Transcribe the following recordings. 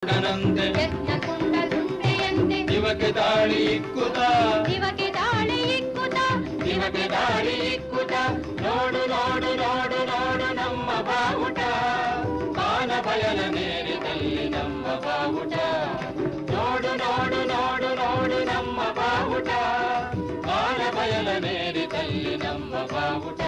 ಗರುಡನಂತೆ ಯಜ್ಞಕುಂಡ ದುಂಡೆಯಂತೆ ದಿವಕೆ ದಾಳಿ ಇಕ್ಕುತ ದಿವಕೆ ದಾಳಿ ಇಕ್ಕುತ ದಿವಕೆ ದಾಳಿ ಇಕ್ಕುತ ನೋಡು ನೋಡು ನೋಡು ನೋಡು ನಮ್ಮ ಬಾವುಟ ಬಾನ ಬಯಲ ನೇರಿದಲ್ಲಿ ನಮ್ಮ ಬಾವುಟ ನೋಡು ನೋಡು ನೋಡು ನೋಡು ನಮ್ಮ ಬಾವುಟ ಬಾನ ಬಯಲ ನೇರಿದಲ್ಲಿ ನಮ್ಮ ಬಾವುಟ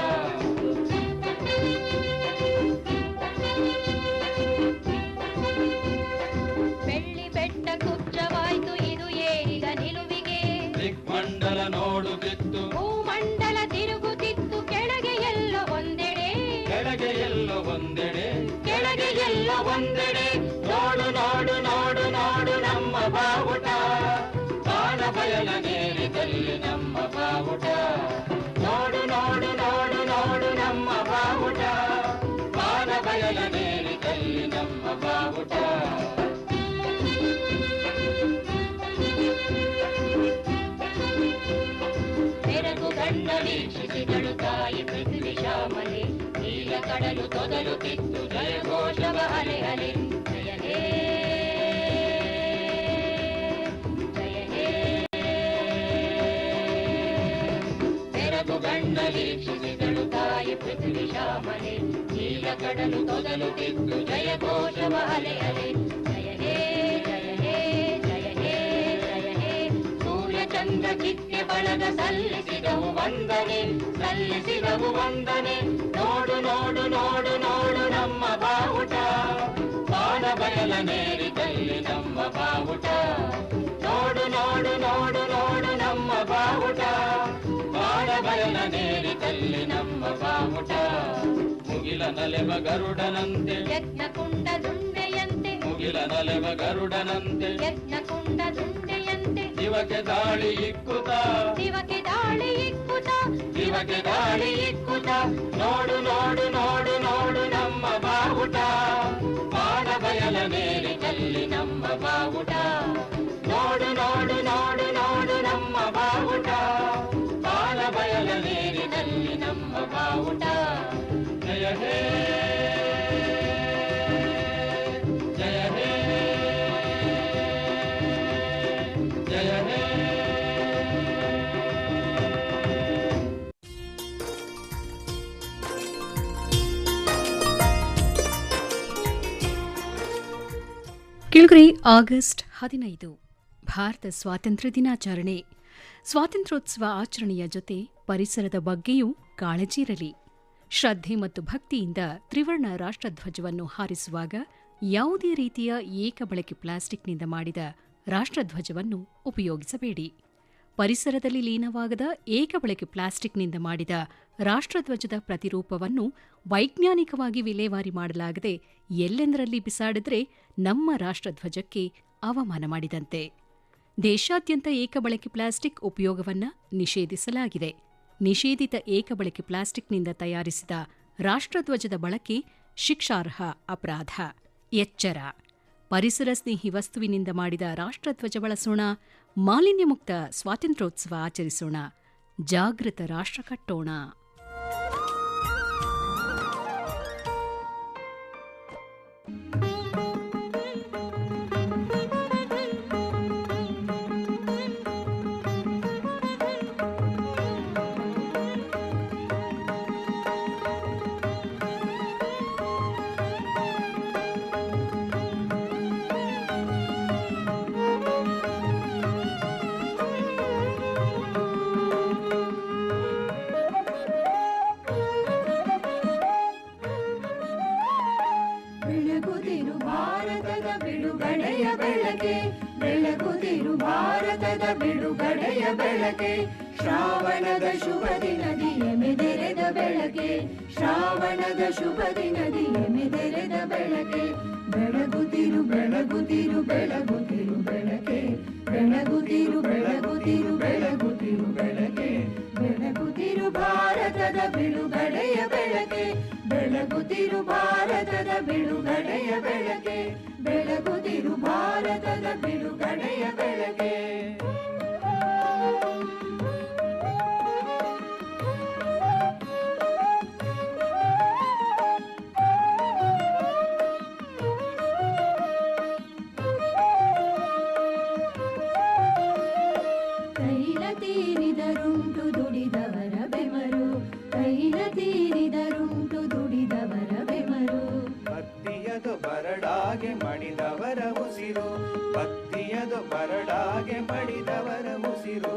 ಬೆಳ್ಳಿ ಬೆಟ್ಟ ಕುಬ್ಜವಾಯ್ತು ಇದು ಏರಿದ ನಿಲುವಿಗೆ ದಿಗ್ಮಂಡಲ ನೋಡುತ್ತಿತ್ತು ಭೂಮಂಡಲ ತಿರುಗುತ್ತಿತ್ತು ಕೆಳಗೆ ಎಲ್ಲ ಒಂದೆಡೆ ಕೆಳಗೆ ಎಲ್ಲೋ ಒಂದೆಡೆ ಕೆಳಗೆ ಎಲ್ಲೋ ಒಂದೆಡೆ ನೋಡು ನೋಡು ನೋಡು ನೋಡು ನಮ್ಮ ಬಾವುಟ ಬಾನ ಬಯಲ ನೇರಿದಲ್ಲಿ ನಮ್ಮ ಬಾವುಟ ನೋಡು ನೋಡು ನೋಡು ನೋಡು ನಮ್ಮ ಬಾವುಟ ಬಾನ ಬಯಲ ನೇರಿದಲ್ಲಿ ನಮ್ಮ ಬಾವುಟ ಬೆರಗು ಗಂಡ ವೀಕ್ಷಿಸಿದಳು ತಾಯಿ ಪೃಥ್ವಿ ಶ್ಯಾಮಲೆ ನೀಲ ಕಡಲು ತೊದಲುತ್ತಿತ್ತು ಜಯ ಘೋಷವ ಅಲೆ ಅಲೆ ಜಯ ಹೇ ಜಯ ಹೇ ಬೆರಗು ಗಂಡ ವೀಕ್ಷಿಸಿದಳು ತಾಯಿ ಪೃಥ್ವಿ ಶ್ಯಾಮಲೆ ನೀಲ ಕಡಲು ತೊದಲುತ್ತಿತ್ತು ಜಯ ಘೋಷವ ಅಲೆ ಅಲೆ ಜಯ ಹೇ ಜಯ ಹೇ ಜಯ ಹೇ ಜಯ ಹೇ ಸೂರ್ಯ ಚಂದ್ರ ಕಿತ್ಯ ಬಳಗ ಸಲ್ಲಿಸಿದವು ವಂದನೆ ನೋಡು ನೋಡು ನೋಡು ನೋಡು ನಮ್ಮ ಬಾವುಟ ಬಾನ ಬಯಲ ನೇರಿದಲ್ಲಿ ನಮ್ಮ ಬಾವುಟ ನೋಡು ನೋಡು ನೋಡು ನೋಡು ನಮ್ಮ ಬಾವುಟ ಬಾನ ಬಯಲ ನೇರಿದಲ್ಲಿ ನಮ್ಮ ಬಾವುಟ ಮುಗಿಲ ನಲೆವ ಗರುಡನಂತೆ ಯಜ್ಞಕುಂಡ ದುಂಡೆಯಂತೆ ಮುಗಿಲ ನಲೆವ ಗರುಡನಂತೆ ಯಜ್ಞಕುಂಡ ದುಂಡೆಯಂತೆ ದಿವಕೆ ದಾಳಿ ಇಕ್ಕುತ ದಿವಕೆ ದಾಳಿ ಇಕ್ಕುತ ದಿವಕೆ ದಾಳಿ ಇಕ್ಕುತ ನೋಡು ನೋಡು ನೋಡು ನೋಡು ನಮ್ಮ ಬಾವುಟ ಬಾನ ಬಯಲ ನೇರಿದಲ್ಲಿ ನಮ್ಮ ಬಾವುಟ ನೋಡು ನೋಡು ನೋಡು ನೋಡು ನಮ್ಮ ಬಾವುಟ ಬಾನ ಬಯಲ ನೇರಿದಲ್ಲಿ ನಮ್ಮ ಬಾವುಟ ಜಯ ಹೇ ಜಯ ಹೇ ಜಯ ಹೇ ಕಿಳುಗರೆ ಆಗಸ್ಟ್ 15 ಭಾರತ ಸ್ವಾತಂತ್ರ್ಯ ದಿನಾಚರಣೆ. ಸ್ವಾತಂತ್ರ್ಯೋತ್ಸವ ಆಚರಣೆಯ ಜೊತೆ ಪರಿಸರದ ಬಗ್ಗೆಯೂ ಕಾಳಜಿ ಇರಲಿ. ಶ್ರದ್ಧೆ ಮತ್ತು ಭಕ್ತಿಯಿಂದ ತ್ರಿವರ್ಣ ರಾಷ್ಟ್ರಧ್ವಜವನ್ನು ಹಾರಿಸುವಾಗ ಯಾವುದೇ ರೀತಿಯ ಏಕಬಳಕೆ ಪ್ಲಾಸ್ಟಿಕ್ನಿಂದ ಮಾಡಿದ ರಾಷ್ಟ್ರಧ್ವಜವನ್ನು ಉಪಯೋಗಿಸಬೇಡಿ. ಪರಿಸರದಲ್ಲಿ ಲೀನವಾಗದ ಏಕಬಳಕೆ ಪ್ಲಾಸ್ಟಿಕ್ನಿಂದ ಮಾಡಿದ ರಾಷ್ಟ್ರಧ್ವಜದ ಪ್ರತಿರೂಪವನ್ನು ವೈಜ್ಞಾನಿಕವಾಗಿ ವಿಲೇವಾರಿ ಮಾಡಲಾಗದೆ ಎಲ್ಲೆಂದರಲ್ಲಿ ಬಿಸಾಡಿದ್ರೆ ನಮ್ಮ ರಾಷ್ಟ್ರಧ್ವಜಕ್ಕೆ ಅವಮಾನ ಮಾಡಿದಂತೆ. ದೇಶಾದ್ಯಂತ ಏಕಬಳಕೆ ಪ್ಲಾಸ್ಟಿಕ್ ಉಪಯೋಗವನ್ನು ನಿಷೇಧಿಸಲಾಗಿದೆ. ನಿಷೇಧಿತ ಏಕಬಳಕೆ ಪ್ಲಾಸ್ಟಿಕ್ನಿಂದ ತಯಾರಿಸಿದ ರಾಷ್ಟ್ರಧ್ವಜದ ಬಳಕೆ ಶಿಕ್ಷಾರ್ಹ ಅಪರಾಧ. ಎಚ್ಚರ: ಪರಿಸರ ಸ್ನೇಹಿ ವಸ್ತುವಿನಿಂದ ಮಾಡಿದ ರಾಷ್ಟ್ರಧ್ವಜ ಬಳಸೋಣ. ಮಾಲಿನ್ಯ ಮುಕ್ತ ಸ್ವಾತಂತ್ರ್ಯೋತ್ಸವ ಆಚರಿಸೋಣ. ಜಾಗೃತ ರಾಷ್ಟ್ರ ಕಟ್ಟೋಣ. ಬೆಳಗುತ್ತಿರು ಭಾರತದ ಬಿಡುಗಡೆಯ ಬೆಳಕೆ, ಬೆಳಗುತ್ತಿರು ಭಾರತದ ಬಿಡುಗಡೆಯ ಬೆಳಕೆ, ಶ್ರಾವಣದ ಶುಭ ದಿನದಿ ಎಮೆದೆರೆದ ಬೆಳಕೆ, ಶ್ರಾವಣದ ಶುಭ ದಿನದಿ ಎಮೆದೆರೆದ ಬೆಳಕೆ, ಬೆಳಗುತ್ತಿರು ಬೆಳಗುತ್ತಿರು ಬೆಳಗುತ್ತಿರು ಬೆಳಕೆ, ಬೆಳಗುತ್ತಿರು ಬೆಳಗುತ್ತಿರು ಬೆಳಗುತ್ತಿರು ಬೆಳಕೆ, ಬೆಳಗುತ್ತಿರು ಭಾರತದ ಬಿಡುಗಡೆಯ ಬೆಳಕೆ, ಬೆಳಗುತ್ತಿರು ಭಾರತದ ಬಿಡುಗಡೆಯ ಬೆಳಕೆ, ಬೆಳಗುತ್ತಿರು ಭಾರತದ ಬಿಡುಗಡೆಯ ಬೆಳಕೆ. ಎಂದು ಬರಡಾಗೆ ಮಡಿದವರ ಉಸಿರು.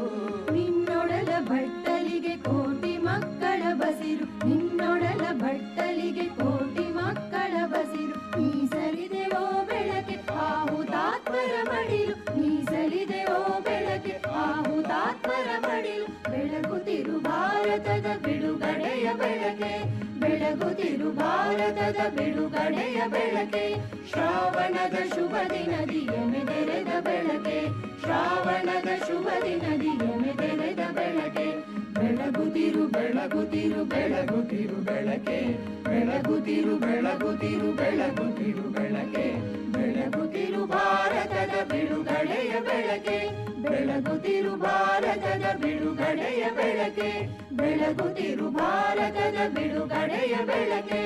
ನಿನ್ನೊಡಲ ಬಟ್ಟಲಿಗೆ ಕೋಟಿ ಮಕ್ಕಳ ಬಸಿರು, ನಿನ್ನೊಡಲ ಬಟ್ಟಲಿಗೆ ಕೋಟಿ ಮಕ್ಕಳ ಬಸಿರು. ಮೀಸಲಿದೆವೋ ಬೆಳಕೆ ಆ ಹುತಾತ್ಮರ ಮಡಿಲು, ಮೀಸಲಿದೆವೋ ಬೆಳಕೆ ಆ ಹುತಾತ್ಮರ ಮಡಿಲು. ಬೆಳಗುತ್ತಿರು ಭಾರತದ ಬಿಡುಗಡೆಯ ಬೆಳಕೆ, ಬೆಳಗುತ್ತಿರು ಭಾರತದ ಬಿಡುಗಡೆಯ ಬೆಳಕೆ. ಶ್ರಾವಣದ ಶುಭ ದಿನದಿ ಎಮೆದೆರೆದ ಬೆಳಕೆ, ಶ್ರಾವಣದ ಶುಭ ದಿನದಿ ಎಮೆದೆರೆದ ಬೆಳಕೆ. ಬೆಳಗುತ್ತಿರು ಬೆಳಗುತ್ತಿರು ಬೆಳಗುತ್ತಿರು ಬೆಳಕೆ, ಬೆಳಗುತ್ತಿರು ಬೆಳಗುತ್ತಿರು ಬೆಳಗುತ್ತಿರು ಬೆಳಕೆ. ಬೆಳಗುತ್ತಿರು ಭಾರತದ ಬಿಡುಗಡೆಯ ಬೆಳಕೆ, ಬೆಳಗುತ್ತಿರು ಭಾರತದ ಬಿಡುಗಡೆಯ ಬೆಳಕೆ, ಬೆಳಗುತ್ತಿರು ಭಾರತದ ಬಿಡುಗಡೆಯ ಬೆಳಕೆ.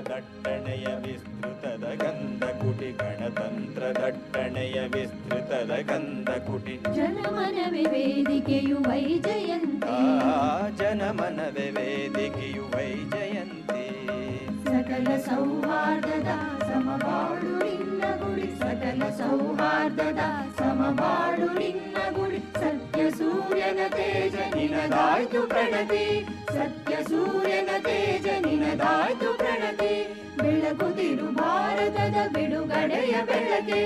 ದಟ್ಟಣೆಯ ವಿಸ್ತೃತದ ಗಂಧ ಕುಟಿ, ಗಣತಂತ್ರ ದಟ್ಟಣೆಯ ವಿಸ್ತೃತದ ಗಂಧ ಕುಟಿ. ಜನಮನವೇ ವೇದಿಕೆಯು ವೈಜಯಂತಿ, ಜನಮನವೇ ವೇದಿಕೆಯು ವೈಜಯಂತಿ. ಸಕಲ ಸೌಹಾರ್ದದ ಸಮಬಾಳು ನಿನ್ನ ಗುಡಿ, ಸಕಲ ಸೌಹಾರ್ದದ ಸಮಬಾಳು ನಿನ್ನ ಗುಡಿ. ಸತ್ಯ ಸೂರ್ಯನ ತೇಜ ನಿನದಾಯ್ತು ಪ್ರಣತಿ, ಸತ್ಯ ಸೂರ್ಯನ ತೇಜ ನಿನದಾಯ್ತು ಪ್ರಣತಿ. ಬೆಳಗುತ್ತಿರು ಭಾರತದ ಬಿಡುಗಡೆಯ ಬೆಳಕೆ,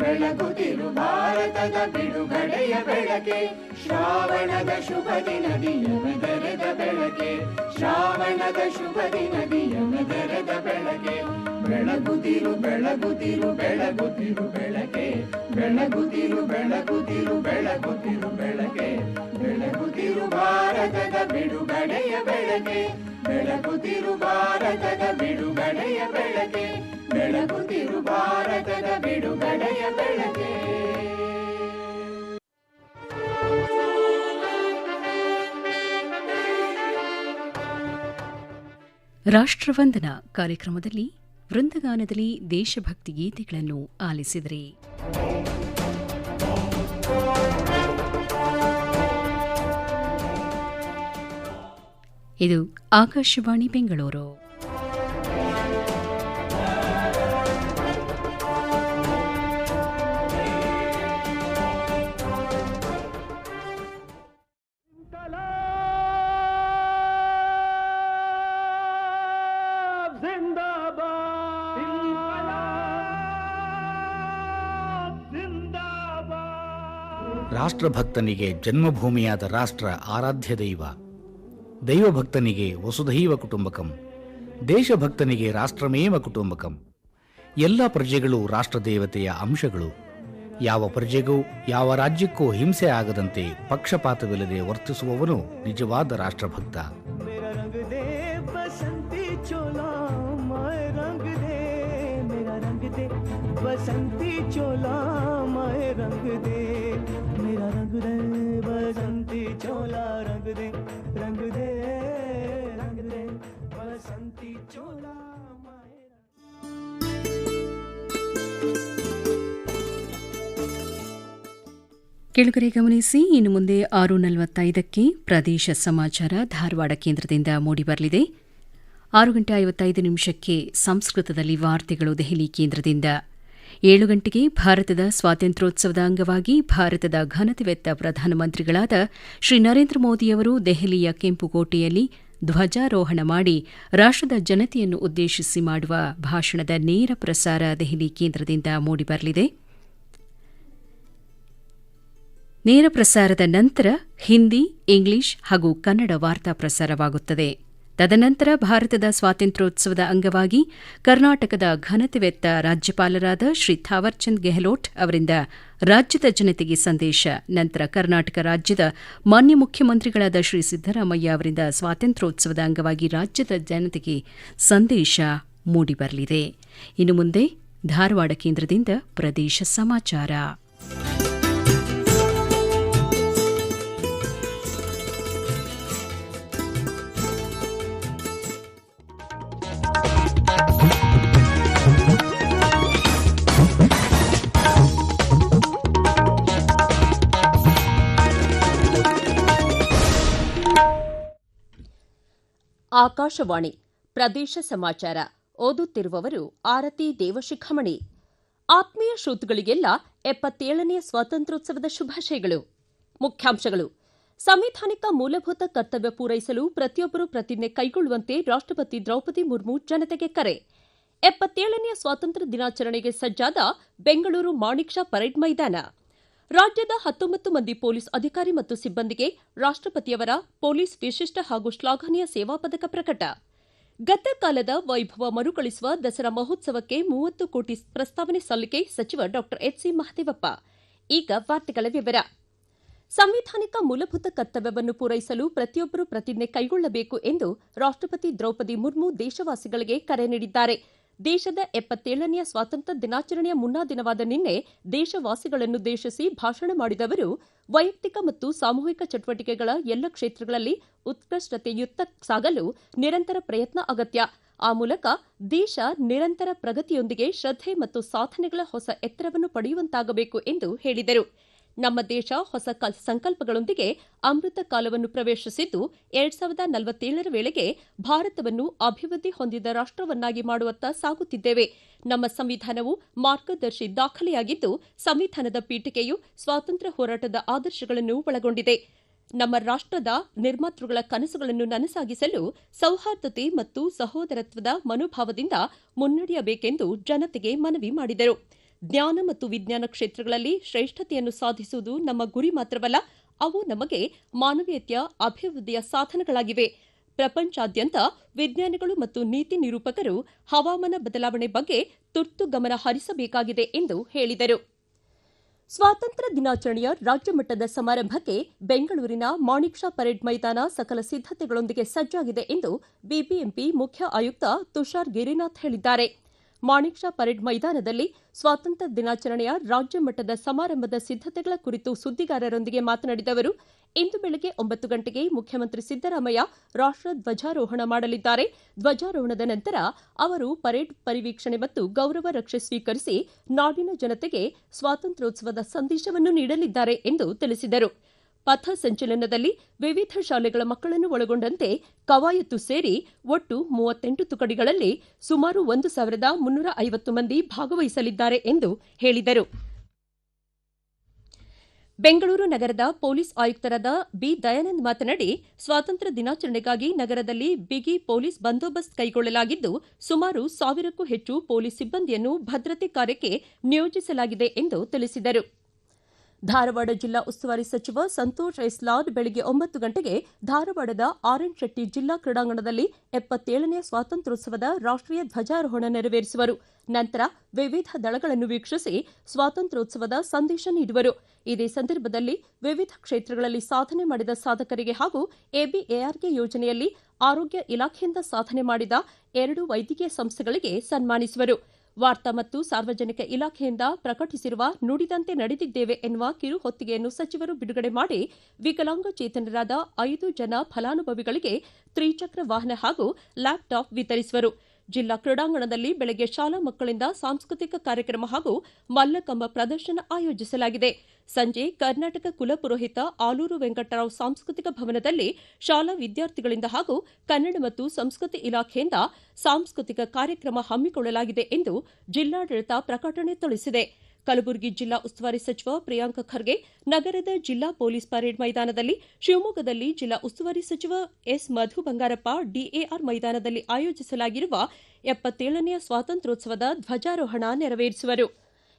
ಬೆಳಗುತ್ತಿರು ಭಾರತದ ಬಿಡುಗಡೆಯ ಬೆಳಕೆ. ಶ್ರಾವಣದ ಶುಭ ದಿನದಿ ಎಮೆದೆರೆದ ಬೆಳಕೆ, ಶ್ರಾವಣದ ಶುಭ ದಿನದಿ ಎಮೆದೆರೆದ ಬೆಳಕೆ. ಬೆಳಗುತ್ತಿರು ಬೆಳಗುತ್ತಿರು ಬೆಳಗುತ್ತಿರು ಬೆಳಕೆ, ಬೆಳಗುತ್ತಿರು ಬೆಳಗುತ್ತಿರು ಬೆಳಗುತ್ತಿರು ಬೆಳಕೆ. ಬೆಳಗುತ್ತಿರು ಭಾರತದ ಬಿಡುಗಡೆಯ ಬೆಳಕೆ, ಬೆಳಗುತ್ತಿರು ಭಾರತದ ಬಿಡುಗಡೆಯ ಬೆಳಕೆ, ಬೆಳಗುತ್ತಿರು ಭಾರತದ ಬಿಡುಗಡೆಯ ಬೆಳಕೆ. ರಾಷ್ಟ್ರವಂದನಾ ಕಾರ್ಯಕ್ರಮದಲ್ಲಿ ವೃಂದಗಾನದಲ್ಲಿ ದೇಶಭಕ್ತಿ ಗೀತೆಗಳನ್ನು ಆಲಿಸಿದರೆ. ಇದು ಆಕಾಶವಾಣಿ ಬೆಂಗಳೂರು. ರಾಷ್ಟ್ರಭಕ್ತನಿಗೆ ಜನ್ಮಭೂಮಿಯಾದ ರಾಷ್ಟ್ರ ಆರಾಧ್ಯ ದೈವ, ದೈವಭಕ್ತನಿಗೆ ವಸುಧೈವ ಕುಟುಂಬಕಂ, ದೇಶಭಕ್ತನಿಗೆ ರಾಷ್ಟ್ರಮೇವ ಕುಟುಂಬಕಂ. ಎಲ್ಲ ಪ್ರಜೆಗಳು ರಾಷ್ಟ್ರದೇವತೆಯ ಅಂಶಗಳು. ಯಾವ ಪ್ರಜೆಗೂ ಯಾವ ರಾಜ್ಯಕ್ಕೂ ಹಿಂಸೆ ಆಗದಂತೆ ಪಕ್ಷಪಾತವಿಲ್ಲದೆ ವರ್ತಿಸುವವನು ನಿಜವಾದ ರಾಷ್ಟ್ರಭಕ್ತ. बसंती चोला माए रंग दे, मेरा रंग दे बसंती चोला रंग दे, रंग दे रंग दे बसंती चोला माए. ಕೆಳಗರೆ ಗಮನಿಸಿ. ಇನ್ನು ಮುಂದೆ 6:45ಕ್ಕೆ ಪ್ರದೇಶ ಸಮಾಚಾರ ಧಾರವಾಡ ಕೇಂದ್ರದಿಂದ ಮೂಡಿಬರಲಿದೆ. 6:55 ಸಂಸ್ಕೃತದಲ್ಲಿ ವಾರ್ತೆಗಳು ದೆಹಲಿ ಕೇಂದ್ರದಿಂದ. 7 ಗಂಟೆಗೆ ಭಾರತದ ಸ್ವಾತಂತ್ರ್ಯೋತ್ಸವದ ಅಂಗವಾಗಿ ಭಾರತದ ಘನತೆವೆತ್ತ ಪ್ರಧಾನಮಂತ್ರಿಗಳಾದ ಶ್ರೀ ನರೇಂದ್ರ ಮೋದಿಯವರು ದೆಹಲಿಯ ಕೆಂಪುಕೋಟೆಯಲ್ಲಿ ಧ್ವಜಾರೋಹಣ ಮಾಡಿ ರಾಷ್ಟ್ರದ ಜನತೆಯನ್ನು ಉದ್ದೇಶಿಸಿ ಮಾಡುವ ಭಾಷಣದ ನೇರ ಪ್ರಸಾರ ದೆಹಲಿ ಕೇಂದ್ರದಿಂದ ಮೂಡಿಬರಲಿದೆ. ನೇರ ಪ್ರಸಾರದ ನಂತರ ಹಿಂದಿ, ಇಂಗ್ಲಿಷ್ ಹಾಗೂ ಕನ್ನಡ ವಾರ್ತಾ ಪ್ರಸಾರವಾಗುತ್ತದೆ. ತದನಂತರ ಭಾರತದ ಸ್ವಾತಂತ್ರ್ಯೋತ್ಸವದ ಅಂಗವಾಗಿ ಕರ್ನಾಟಕದ ಘನತೆವೆತ್ತ ರಾಜ್ಯಪಾಲರಾದ ಶ್ರೀ ಥಾವರ್ಚಂದ್ ಗೆಹ್ಲೋಟ್ ಅವರಿಂದ ರಾಜ್ಯದ ಜನತೆಗೆ ಸಂದೇಶ. ನಂತರ ಕರ್ನಾಟಕ ರಾಜ್ಯದ ಮಾನ್ಯ ಮುಖ್ಯಮಂತ್ರಿಗಳಾದ ಶ್ರೀ ಸಿದ್ದರಾಮಯ್ಯ ಅವರಿಂದ ಸ್ವಾತಂತ್ರ್ಯೋತ್ಸವದ ಅಂಗವಾಗಿ ರಾಜ್ಯದ ಜನತೆಗೆ ಸಂದೇಶ ಮೂಡಿಬರಲಿದೆ. ಇನ್ನು ಮುಂದೆ ಧಾರವಾಡ ಕೇಂದ್ರದಿಂದ ಪ್ರದೇಶ ಸಮಾಚಾರ. ಆಕಾಶವಾಣಿ ಪ್ರದೇಶ ಸಮಾಚಾರ ಓದುತ್ತಿರುವವರು ಆರತಿ ದೇವಶಿಖಾಮಣಿ. ಆತ್ಮೀಯ ಶ್ರೋತೃಗಳಿಗೆಲ್ಲ 77ನೇ ಸ್ವಾತಂತ್ರ್ಯೋತ್ಸವದ ಶುಭಾಶಯಗಳು. ಮುಖ್ಯಾಂಶಗಳು: ಸಂವಿಧಾನಿಕ ಮೂಲಭೂತ ಕರ್ತವ್ಯ ಪೂರೈಸಲು ಪ್ರತಿಯೊಬ್ಬರೂ ಪ್ರತಿಜ್ಞೆ ಕೈಗೊಳ್ಳುವಂತೆ ರಾಷ್ಟ್ರಪತಿ ದ್ರೌಪದಿ ಮುರ್ಮು ಜನತೆಗೆ ಕರೆ. 77ನೇ ಸ್ವಾತಂತ್ರ್ಯ ದಿನಾಚರಣೆಗೆ ಸಜ್ಜಾದ ಬೆಂಗಳೂರು ಮಾಣಿಕ್ ಷಾ ಪರೇಡ್ ಮೈದಾನ. ರಾಜ್ಯದ 19 ಮಂದಿ ಪೊಲೀಸ್ ಅಧಿಕಾರಿ ಮತ್ತು ಸಿಬ್ಬಂದಿಗೆ ರಾಷ್ಟ್ರಪತಿಯವರ ಪೊಲೀಸ್ ವಿಶಿಷ್ಟ ಹಾಗೂ ಶ್ಲಾಘನೀಯ ಸೇವಾ ಪದಕ ಪ್ರಕಟ. ಗತಕಾಲದ ವೈಭವ ಮರುಕಳಿಸುವ ದಸರಾ ಮಹೋತ್ಸವಕ್ಕೆ 30 ಕೋಟಿ ಪ್ರಸ್ತಾವನೆ ಸಲ್ಲಿಕೆ ಸಚಿವ ಡಾ ಎಚ್.ಸಿ. ಮಹದೇವಪ್ಪ. ಈಗ ವಾರ್ತೆಗಳ ವಿವರ. ಸಂವಿಧಾನಿಕ ಮೂಲಭೂತ ಕರ್ತವ್ಯವನ್ನು ಪೂರೈಸಲು ಪ್ರತಿಯೊಬ್ಬರೂ ಪ್ರತಿಜ್ಞೆ ಕೈಗೊಳ್ಳಬೇಕು ಎಂದು ರಾಷ್ಟ್ರಪತಿ ದ್ರೌಪದಿ ಮುರ್ಮು ದೇಶವಾಸಿಗಳಿಗೆ ಕರೆ ನೀಡಿದ್ದಾರೆ. ದೇಶದ 77ನೇ ಸ್ವಾತಂತ್ರ್ಯ ದಿನಾಚರಣೆಯ ಮುನ್ನಾ ದಿನವಾದ ನಿನ್ನೆ ದೇಶವಾಸಿಗಳನ್ನುದ್ದೇಶಿಸಿ ಭಾಷಣ ಮಾಡಿದ ಅವರು, ವೈಯಕ್ತಿಕ ಮತ್ತು ಸಾಮೂಹಿಕ ಚಟುವಟಿಕೆಗಳ ಎಲ್ಲ ಕ್ಷೇತ್ರಗಳಲ್ಲಿ ಉತ್ಕೃಷ್ಟತೆಯುತ್ತ ಸಾಗಲು ನಿರಂತರ ಪ್ರಯತ್ನ ಅಗತ್ಯ. ಆ ಮೂಲಕ ದೇಶ ನಿರಂತರ ಪ್ರಗತಿಯೊಂದಿಗೆ ಶ್ರದ್ಧೆ ಮತ್ತು ಸಾಧನೆಗಳ ಹೊಸ ಎತ್ತರವನ್ನು ಪಡೆಯುವಂತಾಗಬೇಕು ಎಂದು ಹೇಳಿದರು. ನಮ್ಮ ದೇಶ ಹೊಸ ಸಂಕಲ್ಪಗಳೊಂದಿಗೆ ಅಮೃತ ಕಾಲವನ್ನು ಪ್ರವೇಶಿಸಿದ್ದು 2047ರ ವೇಳೆಗೆ ಭಾರತವನ್ನು ಅಭಿವೃದ್ಧಿ ಹೊಂದಿದ ರಾಷ್ಟವನ್ನಾಗಿ ಮಾಡುವತ್ತ ಸಾಗುತ್ತಿದ್ದೇವೆ. ನಮ್ಮ ಸಂವಿಧಾನವು ಮಾರ್ಗದರ್ಶಿ ದಾಖಲೆಯಾಗಿದ್ದು, ಸಂವಿಧಾನದ ಪೀಠಿಕೆಯು ಸ್ವಾತಂತ್ರ್ಯ ಹೋರಾಟದ ಆದರ್ಶಗಳನ್ನು ಒಳಗೊಂಡಿದೆ. ನಮ್ಮ ರಾಷ್ಟದ ನಿರ್ಮಾತೃಗಳ ಕನಸುಗಳನ್ನು ನನಸಾಗಿಸಲು ಸೌಹಾರ್ದತೆ ಮತ್ತು ಸಹೋದರತ್ವದ ಮನೋಭಾವದಿಂದ ಮುನ್ನಡೆಯಬೇಕೆಂದು ಜನತೆಗೆ ಮನವಿ ಮಾಡಿದರು. ಜ್ಞಾನ ಮತ್ತು ವಿಜ್ಞಾನ ಕ್ಷೇತ್ರಗಳಲ್ಲಿ ಶ್ರೇಷ್ಠತೆಯನ್ನು ಸಾಧಿಸುವುದು ನಮ್ಮ ಗುರಿ ಮಾತ್ರವಲ್ಲ, ಅವು ನಮಗೆ ಮಾನವೀಯತೆಯ ಅಭಿವೃದ್ಧಿಯ ಸಾಧನಗಳಾಗಿವೆ. ಪ್ರಪಂಚಾದ್ಯಂತ ವಿಜ್ಞಾನಿಗಳು ಮತ್ತು ನೀತಿ ನಿರೂಪಕರು ಹವಾಮಾನ ಬದಲಾವಣೆ ಬಗ್ಗೆ ತುರ್ತು ಗಮನ ಹರಿಸಬೇಕಾಗಿದೆ ಎಂದು ಹೇಳಿದರು. ಸ್ವಾತಂತ್ರ್ಯ ದಿನಾಚರಣೆಯ ರಾಜ್ಯ ಮಟ್ಟದ ಸಮಾರಂಭಕ್ಕೆ ಬೆಂಗಳೂರಿನ ಮಾಣಿಕ್ ಷಾ ಪರೇಡ್ ಮೈದಾನ ಸಕಲ ಸಿದ್ದತೆಗಳೊಂದಿಗೆ ಸಜ್ಜಾಗಿದೆ ಎಂದು ಬಿಬಿಎಂಪಿ ಮುಖ್ಯ ಆಯುಕ್ತ ತುಷಾರ್ ಗಿರಿನಾಥ್ ಹೇಳಿದ್ದಾರೆ. ಮಾಣಿಕ್ ಷಾ ಪರೇಡ್ ಮೈದಾನದಲ್ಲಿ ಸ್ವಾತಂತ್ರ್ಯ ದಿನಾಚರಣೆಯ ರಾಜ್ಯ ಮಟ್ಟದ ಸಮಾರಂಭದ ಸಿದ್ದತೆಗಳ ಕುರಿತು ಸುದ್ದಿಗಾರರೊಂದಿಗೆ ಮಾತನಾಡಿದ ಅವರು, ಇಂದು ಬೆಳಗ್ಗೆ 9 ಗಂಟೆಗೆ ಮುಖ್ಯಮಂತ್ರಿ ಸಿದ್ದರಾಮಯ್ಯ ರಾಷ್ಟ ಧ್ವಜಾರೋಹಣ ಮಾಡಲಿದ್ದಾರೆ. ಧ್ವಜಾರೋಹಣದ ನಂತರ ಅವರು ಪರೇಡ್ ಪರಿವೀಕ್ಷಣೆ ಮತ್ತು ಗೌರವ ರಕ್ಷೆ ಸ್ವೀಕರಿಸಿ ನಾಡಿನ ಜನತೆಗೆ ಸ್ವಾತಂತ್ರ್ಯೋತ್ಸವದ ಸಂದೇಶವನ್ನು ನೀಡಲಿದ್ದಾರೆ ಎಂದು ತಿಳಿಸಿದರು. ಪಥ ಸಂಚಲನದಲ್ಲಿ ವಿವಿಧ ಶಾಲೆಗಳ ಮಕ್ಕಳನ್ನು ಒಳಗೊಂಡಂತೆ ಕವಾಯತು ಸೇರಿ ಒಟ್ಟು 38 ತುಕಡಿಗಳಲ್ಲಿ ಸುಮಾರು 1350 ಮಂದಿ ಭಾಗವಹಿಸಲಿದ್ದಾರೆ ಎಂದು ಹೇಳಿದರು. ಬೆಂಗಳೂರು ನಗರದ ಪೊಲೀಸ್ ಆಯುಕ್ತರಾದ ಬಿ ದಯಾನಂದ್ ಮಾತನಾಡಿ, ಸ್ವಾತಂತ್ರ್ಯ ದಿನಾಚರಣೆಗಾಗಿ ನಗರದಲ್ಲಿ ಬಿಗಿ ಪೊಲೀಸ್ ಬಂದೋಬಸ್ತ್ ಕೈಗೊಳ್ಳಲಾಗಿದ್ದು, ಸುಮಾರು 1000ಕ್ಕೂ ಹೆಚ್ಚು ಪೊಲೀಸ್ ಸಿಬ್ಬಂದಿಯನ್ನು ಭದ್ರತೆ ಕಾರ್ಯಕ್ಕೆ ನಿಯೋಜಿಸಲಾಗಿದೆ ಎಂದು ತಿಳಿಸಿದರು. ಧಾರವಾಡ ಜಿಲ್ಲಾ ಉಸ್ತುವಾರಿ ಸಚಿವ ಸಂತೋಷ್ ಎಸ್ ಲಾಡ್ ಬೆಳಗ್ಗೆ 9 ಗಂಟೆಗೆ ಧಾರವಾಡದ ಆರ್.ಎನ್. ಶೆಟ್ಟಿ ಜಿಲ್ಲಾ ಕ್ರೀಡಾಂಗಣದಲ್ಲಿ 77ನೇ ಸ್ವಾತಂತ್ರ್ಯೋತ್ಸವದ ರಾಷ್ಟೀಯ ಧ್ವಜಾರೋಹಣ ನೆರವೇರಿಸುವರು. ನಂತರ ವಿವಿಧ ದಳಗಳನ್ನು ವೀಕ್ಷಿಸಿ ಸ್ವಾತಂತ್ರ್ಯೋತ್ಸವದ ಸಂದೇಶ ನೀಡುವರು. ಇದೇ ಸಂದರ್ಭದಲ್ಲಿ ವಿವಿಧ ಕ್ಷೇತ್ರಗಳಲ್ಲಿ ಸಾಧನೆ ಮಾಡಿದ ಸಾಧಕರಿಗೆ ಹಾಗೂ ಎಬಿಎಆರ್ಕೆ ಯೋಜನೆಯಲ್ಲಿ ಆರೋಗ್ಯ ಇಲಾಖೆಯಿಂದ ಸಾಧನೆ ಮಾಡಿದ 2 ವೈದ್ಯಕೀಯ ಸಂಸ್ಥೆಗಳಿಗೆ ಸನ್ಮಾನಿಸುವರು. ವಾರ್ತಾ ಮತ್ತು ಸಾರ್ವಜನಿಕ ಇಲಾಖೆಯಿಂದ ಪ್ರಕಟಿಸಿರುವ ನುಡಿದಂತೆ ನಡೆದಿದ್ದೇವೆ ಎನ್ನುವ ಕಿರುಹೊತ್ತಿಗೆಯನ್ನು ಸಚಿವರು ಬಿಡುಗಡೆ ಮಾಡಿ ವಿಕಲಾಂಗಚೇತನರಾದ 5 ಜನ ಫಲಾನುಭವಿಗಳಿಗೆ ತ್ರಿಚಕ್ರ ವಾಹನ ಹಾಗೂ ಲ್ಯಾಪ್ಟಾಪ್ ವಿತರಿಸುವರು. ಜಿಲ್ಲಾ ಕ್ರೀಡಾಂಗಣದಲ್ಲಿ ಬೆಳಗ್ಗೆ ಶಾಲಾ ಮಕ್ಕಳಿಂದ ಸಾಂಸ್ಕೃತಿಕ ಕಾರ್ಯಕ್ರಮ ಹಾಗೂ ಮಲ್ಲಕಂಬ ಪ್ರದರ್ಶನ ಆಯೋಜಿಸಲಾಗಿದೆ. ಸಂಜೆ ಕರ್ನಾಟಕ ಕುಲಪುರೋಹಿತ ಆಲೂರು ವೆಂಕಟರಾವ್ ಸಾಂಸ್ಕೃತಿಕ ಭವನದಲ್ಲಿ ಶಾಲಾ ವಿದ್ಯಾರ್ಥಿಗಳಿಂದ ಹಾಗೂ ಕನ್ನಡ ಮತ್ತು ಸಂಸ್ಕೃತಿ ಇಲಾಖೆಯಿಂದ ಸಾಂಸ್ಕೃತಿಕ ಕಾರ್ಯಕ್ರಮ ಹಮ್ಮಿಕೊಳ್ಳಲಾಗಿದೆ ಎಂದು ಜಿಲ್ಲಾಡಳಿತ ಪ್ರಕಟಣೆ ತಿಳಿಸಿದೆ. ಕಲಬುರಗಿ ಜಿಲ್ಲಾ ಉಸ್ತುವಾರಿ ಸಚಿವ ಪ್ರಿಯಾಂಕ್ ಖರ್ಗೆ ನಗರದ ಜಿಲ್ಲಾ ಪೊಲೀಸ್ ಪರೇಡ್ ಮೈದಾನದಲ್ಲಿ, ಶಿವಮೊಗ್ಗದಲ್ಲಿ ಜಿಲ್ಲಾ ಉಸ್ತುವಾರಿ ಸಚಿವ ಎಸ್ ಮಧು ಬಂಗಾರಪ್ಪ ಡಿಎಆರ್ ಮೈದಾನದಲ್ಲಿ ಆಯೋಜಿಸಲಾಗಿರುವ 77ನೇ ಸ್ವಾತಂತ್ರ್ಯೋತ್ಸವದ ಧ್ವಜಾರೋಹಣ ನೆರವೇರಿಸುವರು.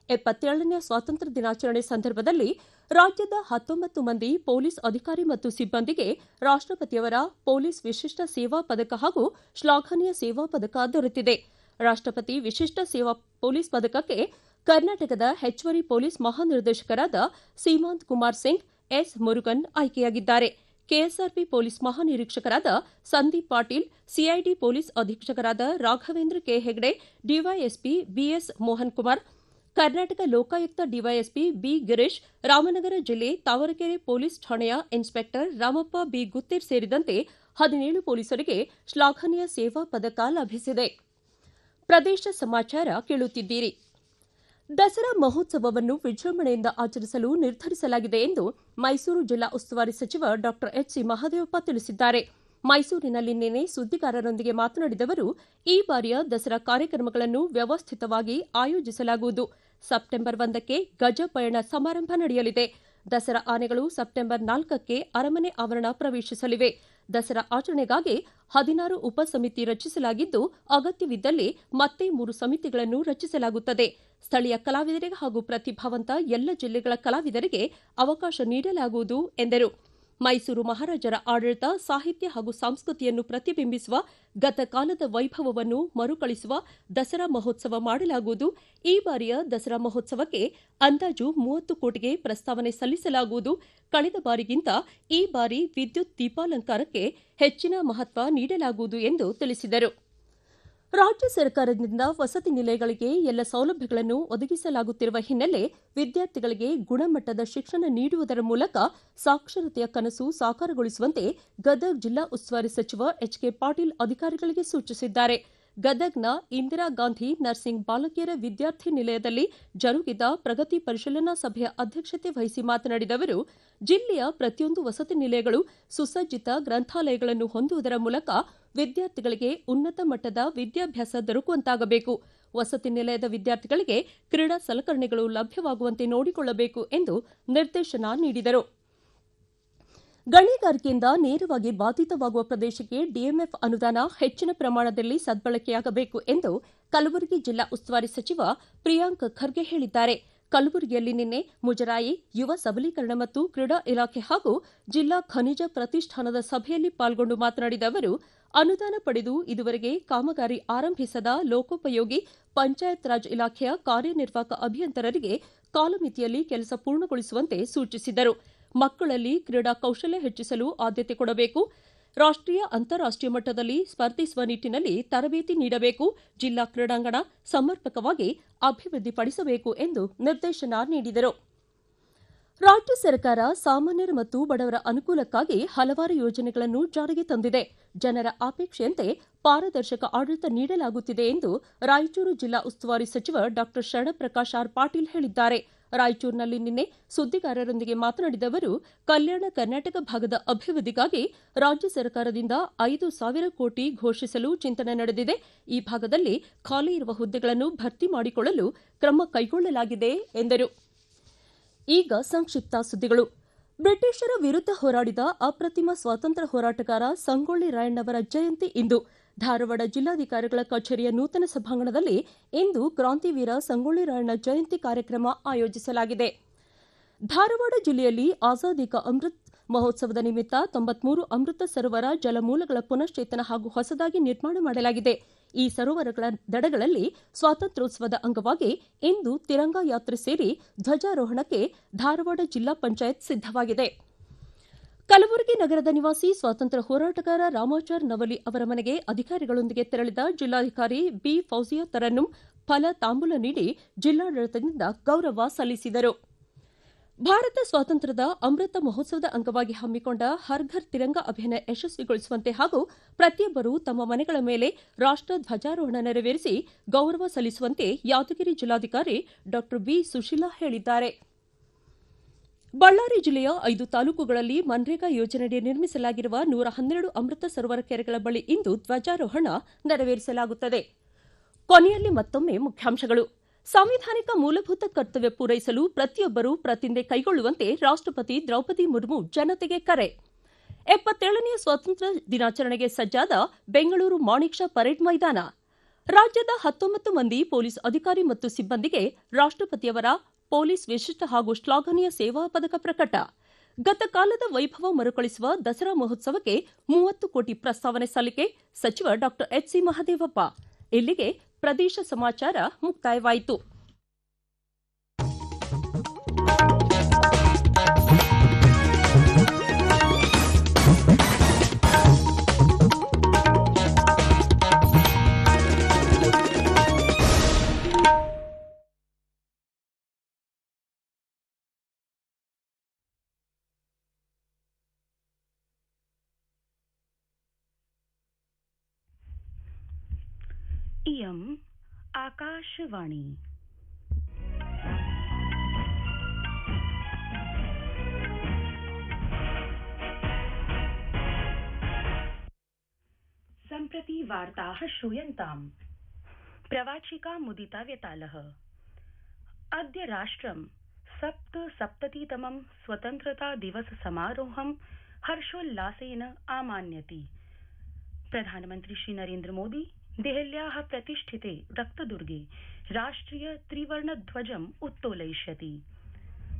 77ನೇ ಸ್ವಾತಂತ್ರ್ಯ ದಿನಾಚರಣೆ ಸಂದರ್ಭದಲ್ಲಿ ರಾಜ್ಯದ 19 ಮಂದಿ ಪೊಲೀಸ್ ಅಧಿಕಾರಿ ಮತ್ತು ಸಿಬ್ಬಂದಿಗೆ ರಾಷ್ಟ್ರಪತಿಯವರ ಪೊಲೀಸ್ ವಿಶಿಷ್ಟ ಸೇವಾ ಪದಕ ಹಾಗೂ ಶ್ಲಾಘನೀಯ ಸೇವಾ ಪದಕ ದೊರೆತಿದೆ. ರಾಷ್ಟ್ರಪತಿ ವಿಶಿಷ್ಟ ಸೇವಾ ಪೊಲೀಸ್ ಪದಕಕ್ಕೆ ಕರ್ನಾಟಕದ ಹೆಚ್ಚುವರಿ ಪೊಲೀಸ್ ಮಹಾನಿರ್ದೇಶಕರಾದ ಸೀಮಾಂತ್ ಕುಮಾರ್ ಸಿಂಗ್, ಎಸ್ ಮುರುಗನ್ ಆಯ್ಕೆಯಾಗಿದ್ದಾರೆ. ಕೆಎಸ್ಆರ್ಪಿ ಪೊಲೀಸ್ ಮಹಾನಿರೀಕ್ಷಕರಾದ ಸಂದೀಪ್ ಪಾಟೀಲ್, ಸಿಐಡಿ ಪೊಲೀಸ್ ಅಧೀಕ್ಷಕರಾದ Raghavendra K Hegde, DYSP BS Mohan Kumar, Karnataka Lokayukta DYSP B Girish, Ramanagara ಜಿಲ್ಲೆ ತಾವರೆಕೆರೆ ಪೊಲೀಸ್ ಠಾಣೆಯ ಇನ್ಸ್ಪೆಕ್ಟರ್ ರಾಮಪ್ಪ ಬಿ ಗುತ್ತೇರ್ ಸೇರಿದಂತೆ 17 ಪೊಲೀಸರಿಗೆ ಶ್ಲಾಘನೀಯ ಸೇವಾ ಪದಕ ಲಭಿಸಿದೆ. ಪ್ರದೇಶ ಸಮಾಚಾರ ಕೇಳುತ್ತಿದ್ದೀರಿ. ದಸರಾ ಮಹೋತ್ಸವವನ್ನು ವಿಜೃಂಭಣೆಯಿಂದ ಆಚರಿಸಲು ನಿರ್ಧರಿಸಲಾಗಿದೆ ಎಂದು ಮೈಸೂರು ಜಿಲ್ಲಾ ಉಸ್ತುವಾರಿ ಸಚಿವ ಡಾ ಎಚ್.ಸಿ. ಮಹದೇವಪ್ಪ ತಿಳಿಸಿದ್ದಾರೆ. ಮೈಸೂರಿನಲ್ಲಿ ನಿನ್ನೆ ಸುದ್ದಿಗಾರರೊಂದಿಗೆ ಮಾತನಾಡಿದ ಅವರು, ಈ ಬಾರಿಯ ದಸರಾ ಕಾರ್ಯಕ್ರಮಗಳನ್ನು ವ್ಯವಸ್ಥಿತವಾಗಿ ಆಯೋಜಿಸಲಾಗುವುದು. ಸೆಪ್ಟೆಂಬರ್ 1ಕ್ಕೆ ಗಜ ಪಯಣ ಸಮಾರಂಭ ನಡೆಯಲಿದೆ. ದಸರಾ ಆನೆಗಳು ಸೆಪ್ಟೆಂಬರ್ 4ಕ್ಕೆ ಅರಮನೆ ಆವರಣ ಪ್ರವೇಶಿಸಲಿವೆ. ದಸರಾ ಆಚರಣೆಗಾಗಿ 16 ಉಪಸಮಿತಿ ರಚಿಸಲಾಗಿದ್ದು, ಅಗತ್ಯವಿದ್ದಲ್ಲಿ ಮತ್ತೆ 3 ಸಮಿತಿಗಳನ್ನು ರಚಿಸಲಾಗುತ್ತದೆ. ಸ್ಥಳೀಯ ಕಲಾವಿದರಿಗೆ ಹಾಗೂ ಪ್ರತಿಭಾವಂತ ಎಲ್ಲ ಜಿಲ್ಲೆಗಳ ಕಲಾವಿದರಿಗೆ ಅವಕಾಶ ನೀಡಲಾಗುವುದು ಎಂದರು. ಮೈಸೂರು ಮಹಾರಾಜರ ಆಡಳಿತ, ಸಾಹಿತ್ಯ ಹಾಗೂ ಸಂಸ್ಕೃತಿಯನ್ನು ಪ್ರತಿಬಿಂಬಿಸುವ ಗತಕಾಲದ ವೈಭವವನ್ನು ಮರುಕಳಿಸುವ ದಸರಾ ಮಹೋತ್ಸವ ಮಾಡಲಾಗುವುದು. ಈ ಬಾರಿಯ ದಸರಾ ಮಹೋತ್ಸವಕ್ಕೆ ಅಂದಾಜು 30 ಕೋಟಿಗೆ ಪ್ರಸ್ತಾವನೆ ಸಲ್ಲಿಸಲಾಗುವುದು. ಕಳೆದ ಬಾರಿಗಿಂತ ಈ ಬಾರಿ ವಿದ್ಯುತ್ ದೀಪಾಲಂಕಾರಕ್ಕೆ ಹೆಚ್ಚಿನ ಮಹತ್ವ ನೀಡಲಾಗುವುದು ಎಂದು ತಿಳಿಸಿದರು. ರಾಜ್ಯ ಸರ್ಕಾರದಿಂದ ವಸತಿ ನಿಲಯಗಳಿಗೆ ಎಲ್ಲ ಸೌಲಭ್ಯಗಳನ್ನು ಒದಗಿಸಲಾಗುತ್ತಿರುವ ಹಿನ್ನೆಲೆ ವಿದ್ಯಾರ್ಥಿಗಳಿಗೆ ಗುಣಮಟ್ಟದ ಶಿಕ್ಷಣ ನೀಡುವುದರ ಮೂಲಕ ಸಾಕ್ಷರತೆಯ ಕನಸು ಸಾಕಾರಗೊಳಿಸುವಂತೆ ಗದಗ ಜಿಲ್ಲಾ ಉಸ್ತುವಾರಿ ಸಚಿವ ಎಚ್.ಕೆ. ಪಾಟೀಲ್ ಅಧಿಕಾರಿಗಳಿಗೆ ಸೂಚಿಸಿದ್ದಾರೆ. ಗದಗ್ನ ಇಂದಿರಾ ಗಾಂಧಿ ನರ್ಸಿಂಗ್ ಬಾಲಕಿಯರ ವಿದ್ಯಾರ್ಥಿ ನಿಲಯದಲ್ಲಿ ಜರುಗಿದ ಪ್ರಗತಿ ಪರಿಶೀಲನಾ ಸಭೆಯ ಅಧ್ಯಕ್ಷತೆ ವಹಿಸಿ ಮಾತನಾಡಿದ ಅವರು, ಜಿಲ್ಲೆಯ ಪ್ರತಿಯೊಂದು ವಸತಿ ನಿಲಯಗಳು ಸುಸಜ್ಜಿತ ಗ್ರಂಥಾಲಯಗಳನ್ನು ಹೊಂದುವುದರ ಮೂಲಕ ವಿದ್ಯಾರ್ಥಿಗಳಿಗೆ ಉನ್ನತ ಮಟ್ಟದ ವಿದ್ಯಾಭ್ಯಾಸ ದೊರಕುವಂತಾಗಬೇಕು. ವಸತಿ ನಿಲಯದ ವಿದ್ಯಾರ್ಥಿಗಳಿಗೆ ಕ್ರೀಡಾ ಸಲಕರಣೆಗಳು ಲಭ್ಯವಾಗುವಂತೆ ನೋಡಿಕೊಳ್ಳಬೇಕು ಎಂದು ನಿರ್ದೇಶನ ನೀಡಿದರು. ಗಣಿಗಾರಿಕೆಯಿಂದ ನೇರವಾಗಿ ಬಾಧಿತವಾಗುವ ಪ್ರದೇಶಕ್ಕೆ ಡಿಎಂಎಫ್ ಅನುದಾನ ಹೆಚ್ಚಿನ ಪ್ರಮಾಣದಲ್ಲಿ ಸದ್ಬಳಕೆಯಾಗಬೇಕು ಎಂದು ಕಲಬುರಗಿ ಜಿಲ್ಲಾ ಉಸ್ತುವಾರಿ ಸಚಿವ ಪ್ರಿಯಾಂಕ್ ಖರ್ಗೆ ಹೇಳಿದ್ದಾರೆ. ಕಲಬುರಗಿಯಲ್ಲಿ ನಿನ್ನೆ ಮುಜರಾಯಿ, ಯುವ ಸಬಲೀಕರಣ ಮತ್ತು ಕ್ರೀಡಾ ಇಲಾಖೆ ಹಾಗೂ ಜಿಲ್ಲಾ ಖನಿಜ ಪ್ರತಿಷ್ಠಾನದ ಸಭೆಯಲ್ಲಿ ಪಾಲ್ಗೊಂಡು ಮಾತನಾಡಿದ ಅವರು, ಅನುದಾನ ಪಡೆದು ಇದುವರೆಗೆ ಕಾಮಗಾರಿ ಆರಂಭಿಸದ ಲೋಕೋಪಯೋಗಿ ಪಂಚಾಯತ್ ರಾಜ್ ಇಲಾಖೆಯ ಕಾರ್ಯನಿರ್ವಾಹಕ ಅಭಿಯಂತರರಿಗೆ ಕಾಲಮಿತಿಯಲ್ಲಿ ಕೆಲಸ ಪೂರ್ಣಗೊಳಿಸುವಂತೆ ಸೂಚಿಸಿದರು. ಮಕ್ಕಳಲ್ಲಿ ಕ್ರೀಡಾ ಕೌಶಲ್ಯ ಹೆಚ್ಚಿಸಲು ಆದ್ಯತೆ ಕೊಡಬೇಕು. ರಾಷ್ಟೀಯ ಅಂತಾರಾಷ್ಟೀಯ ಮಟ್ಟದಲ್ಲಿ ಸ್ಪರ್ಧಿಸುವ ನಿಟ್ಟಿನಲ್ಲಿ ತರಬೇತಿ ನೀಡಬೇಕು. ಜಿಲ್ಲಾ ಕ್ರೀಡಾಂಗಣ ಸಮರ್ಪಕವಾಗಿ ಅಭಿವೃದ್ಧಿಪಡಿಸಬೇಕು ಎಂದು ನಿರ್ದೇಶನ ನೀಡಿದರು. ರಾಜ್ಯ ಸರ್ಕಾರ ಸಾಮಾನ್ಯರ ಮತ್ತು ಬಡವರ ಅನುಕೂಲಕ್ಕಾಗಿ ಹಲವಾರು ಯೋಜನೆಗಳನ್ನು ಜಾರಿಗೆ ತಂದಿದೆ. ಜನರ ಅಪೇಕ್ಷೆಯಂತೆ ಪಾರದರ್ಶಕ ಆಡಳಿತ ನೀಡಲಾಗುತ್ತಿದೆ ಎಂದು ರಾಯಚೂರು ಜಿಲ್ಲಾ ಉಸ್ತುವಾರಿ ಸಚಿವ ಡಾ ಶರಣಪ್ರಕಾಶ್ ಆರ್ ಪಾಟೀಲ್ ಹೇಳಿದ್ದಾರೆ. ರಾಯಚೂರಿನಲ್ಲಿ ನಿನ್ನೆ ಸುದ್ದಿಗಾರರೊಂದಿಗೆ ಮಾತನಾಡಿದ ಅವರು, ಕಲ್ಯಾಣ ಕರ್ನಾಟಕ ಭಾಗದ ಅಭಿವೃದ್ಧಿಗಾಗಿ ರಾಜ್ಯ ಸರ್ಕಾರದಿಂದ 5,000 ಕೋಟಿ ಘೋಷಿಸಲು ಚಿಂತನೆ ನಡೆದಿದೆ. ಈ ಭಾಗದಲ್ಲಿ ಖಾಲಿ ಇರುವ ಹುದ್ದೆಗಳನ್ನು ಭರ್ತಿ ಮಾಡಿಕೊಳ್ಳಲು ಕ್ರಮ ಕೈಗೊಳ್ಳಲಾಗಿದೆ ಎಂದರು. ಈಗ ಸಂಕ್ಷಿಪ್ತ ಸುದ್ದಿಗಳು. ಬ್ರಿಟಿಷರ ವಿರುದ್ಧ ಹೋರಾಡಿದ ಅಪ್ರತಿಮ ಸ್ವಾತಂತ್ರ್ಯ ಹೋರಾಟಗಾರ ಸಂಗೊಳ್ಳಿ ರಾಯಣ್ಣವರ ಜಯಂತಿ ಇಂದು. ಧಾರವಾಡ ಜಿಲ್ಲಾಧಿಕಾರಿಗಳ ಕಚೇರಿಯ ನೂತನ ಸಭಾಂಗಣದಲ್ಲಿ ಇಂದು ಕ್ರಾಂತಿವೀರ ಸಂಗೊಳ್ಳಿ ರಾಯಣ್ಣ ಜಯಂತಿ ಕಾರ್ಯಕ್ರಮ ಆಯೋಜಿಸಲಾಗಿದೆ. ಧಾರವಾಡ ಜಿಲ್ಲೆಯಲ್ಲಿ ಆಜಾದಿ ಕಾ ಅಮೃತ್ ಮಹೋತ್ಸವದ ನಿಮಿತ್ತ 93 ಅಮೃತ ಸರೋವರ ಜಲಮೂಲಗಳ ಪುನಶ್ಚೇತನ ಹಾಗೂ ಹೊಸದಾಗಿ ನಿರ್ಮಾಣ ಮಾಡಲಾಗಿದೆ. ಈ ಸರೋವರಗಳ ದಡಗಳಲ್ಲಿ ಸ್ವಾತಂತ್ರ್ಯೋತ್ಸವದ ಅಂಗವಾಗಿ ಇಂದು ತಿರಂಗಾ ಯಾತ್ರೆ ಸೇರಿ ಧ್ವಜಾರೋಹಣಕ್ಕೆ ಧಾರವಾಡ ಜಿಲ್ಲಾ ಪಂಚಾಯತ್ ಸಿದ್ದವಾಗಿದೆ. ಕಲಬುರಗಿ ನಗರದ ನಿವಾಸಿ ಸ್ವಾತಂತ್ರ್ಯ ಹೋರಾಟಗಾರ ರಾಮಾಚಾರ್ ನವಲಿ ಅವರ ಮನೆಗೆ ಅಧಿಕಾರಿಗಳೊಂದಿಗೆ ತೆರಳಿದ ಜಿಲ್ಲಾಧಿಕಾರಿ ಬಿ ಫೌಜಿಯಾ ತರನ್ನುಂ ಫಲ ತಾಂಬೂಲ ನೀಡಿ ಜಿಲ್ಲಾಡಳಿತದಿಂದ ಗೌರವ ಸಲ್ಲಿಸಿದರು. ಭಾರತ ಸ್ವಾತಂತ್ರ್ಯದ ಅಮೃತ ಮಹೋತ್ಸವದ ಅಂಗವಾಗಿ ಹಮ್ಮಿಕೊಂಡ ಹರ್ ಘರ್ ತಿರಂಗಾ ಅಭಿಯಾನ ಯಶಸ್ವಿಗೊಳಿಸುವಂತೆ ಹಾಗೂ ಪ್ರತಿಯೊಬ್ಬರೂ ತಮ್ಮ ಮನೆಗಳ ಮೇಲೆ ರಾಷ್ಟ ಧ್ವಜಾರೋಹಣ ನೆರವೇರಿಸಿ ಗೌರವ ಸಲ್ಲಿಸುವಂತೆ ಯಾದಗಿರಿ ಜಿಲ್ಲಾಧಿಕಾರಿ ಡಾ ಬಿ ಸುಶೀಲಾ ಹೇಳಿದ್ದಾರೆ. ಬಳ್ಳಾರಿ ಜಿಲ್ಲೆಯ 5 ತಾಲೂಕುಗಳಲ್ಲಿ ಮನ್ರೇಗಾ ಯೋಜನೆಯಡಿ ನಿರ್ಮಿಸಲಾಗಿರುವ 112 ಅಮೃತ ಸರೋವರ ಕೆರೆಗಳ ಬಳಿ ಇಂದು ಧ್ವಜಾರೋಹಣ ನೆರವೇರಿಸಲಾಗುತ್ತದೆ. ಕೊನೆಯಲ್ಲಿ ಮತ್ತೊಮ್ಮೆ ಮುಖ್ಯಾಂಶಗಳು. ಸಾಂವಿಧಾನಿಕ ಮೂಲಭೂತ ಕರ್ತವ್ಯ ಪೂರೈಸಲು ಪ್ರತಿಯೊಬ್ಬರೂ ಪ್ರತಿಜ್ಞೆ ಕೈಗೊಳ್ಳುವಂತೆ ರಾಷ್ಟಪತಿ ದ್ರೌಪದಿ ಮುರ್ಮು ಜನತೆಗೆ ಕರೆ. 77ನೇ ಸ್ವಾತಂತ್ರ್ಯ ದಿನಾಚರಣೆಗೆ ಸಜ್ಜಾದ ಬೆಂಗಳೂರು ಮಾಣಿಕ್ ಷಾ ಪರೇಡ್ ಮೈದಾನ. ರಾಜ್ಯದ 19 ಮಂದಿ ಪೊಲೀಸ್ ಅಧಿಕಾರಿ ಮತ್ತು ಸಿಬ್ಬಂದಿಗೆ ರಾಷ್ಟಪತಿಯವರ ಪೊಲೀಸ್ ವಿಶಿಷ್ಟ ಹಾಗೂ ಶ್ಲಾಘನೀಯ ಸೇವಾ ಪದಕ ಪ್ರಕಟ. ಗತಕಾಲದ ವೈಭವ ಮರುಕಳಿಸುವ ದಸರಾ ಮಹೋತ್ಸವಕ್ಕೆ 30 ಕೋಟಿ ಪ್ರಸ್ತಾವನೆ ಸಲ್ಲಿಕೆ. ಸಚಿವ ಡಾ ಎಚ್.ಸಿ. ಮಹದೇವಪ್ಪ. ಇಲ್ಲಿಗೆ ಪ್ರದೇಶ ಸಮಾಚಾರ ಮುಕ್ತಾಯವಾಯಿತು. इयम् आकाशवाणी। सम्प्रति वार्ताः श्रूयन्ताम्। प्रवाचिका मुदिता व्यतालः। अद्य राष्ट्रं 77तमं स्वतन्त्रता दिवस समारोहं हर्षोल्लासेन आमान्यति। प्रधानमन्त्री श्री नरेन्द्र मोदी देहल्याः प्रतिष्ठिते रक्तदुर्गे राष्ट्रिय त्रिवर्णध्वजम् उत्तोलयिष्यति,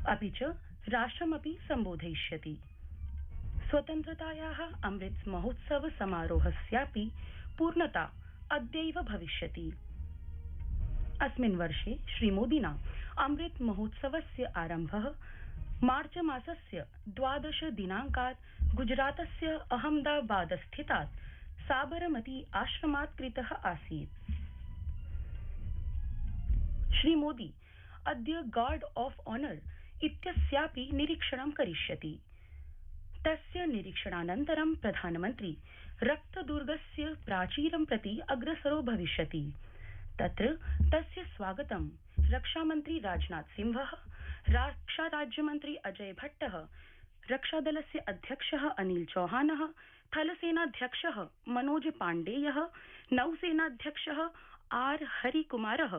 अपि च राष्ट्रमपि सम्बोधयिष्यति। स्वतन्त्रतायाः अमृत महोत्सव समारोहस्यापि पूर्णता अद्यैव भविष्यति। अस्मिन् वर्षे श्रीमोदिना अमृत महोत्सवस्य आरम्भः मार्च मासस्य 12 दिनाङ्कात् गुजरातस्य अहमदाबादस्थितात् साबरमती आश्रमात् कृतः आसीत्। श्रीमोदी अद्य गार्ड ऑफ ऑनर इत्यस्यापि निरीक्षणं करिष्यति। तस्य निरीक्षणानन्तरं प्रधानमन्त्री रक्तदुर्गस्य प्राचीरं प्रति अग्रसरो भविष्यति। तत्र तस्य स्वागतं रक्षामन्त्री राजनाथ सिंहः, रक्षाराज्यमन्त्री अजय भट्टः, रक्षादलस्य अध्यक्षः अनिल चौहानः, थलसेनाध्यक्षः मनोज पाण्डेयः, नौसेनाध्यक्षः आर हरिकुमारः,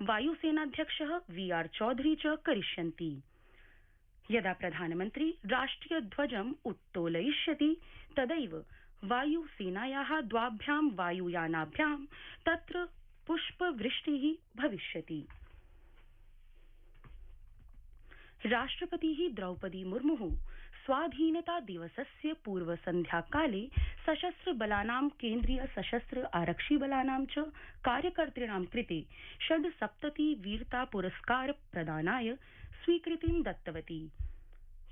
वायुसेनाध्यक्षः वीआर चौधरी च करिष्यन्ति। यदा प्रधानमन्त्री राष्ट्रियध्वजम् उत्तोलयिष्यति तदैव वायुसेनायाः द्वाभ्यां वायुयानाभ्यां तत्र पुष्पवृष्टिः भविष्यति। राष्ट्रपतिः द्रौपदी मुर्मुः स्वाधीनता दिवसस्य पूर्वसन्ध्याकाले सशस्त्र बलानां केन्द्रीय सशस्त्र आरक्षि बलानां च कार्यकर्तॄणां कृते 67 वीरता पुरस्कार प्रदानाय स्वीकृतिं दत्तवती,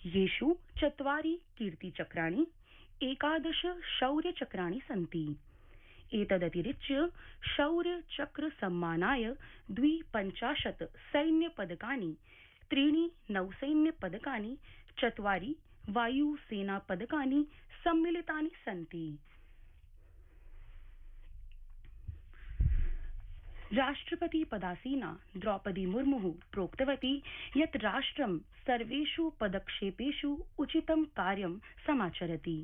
येषु 4 कीर्तिचक्राणि, 11 शौर्यचक्राणि सन्ति। एतदतिरिच्य शौर्यचक्र सम्मानाय 52 सैन्यपदकानि, 3 नौसैन्यपदकानि, 4 वायुसेनापदकानि सम्मिलितानि सन्ति। राष्ट्रपति पदासीना द्रौपदी मुर्मुः प्रोक्तवती यत् राष्ट्रं सर्वेषु पदक्षेपेषु उचितं कार्यं समाचरति।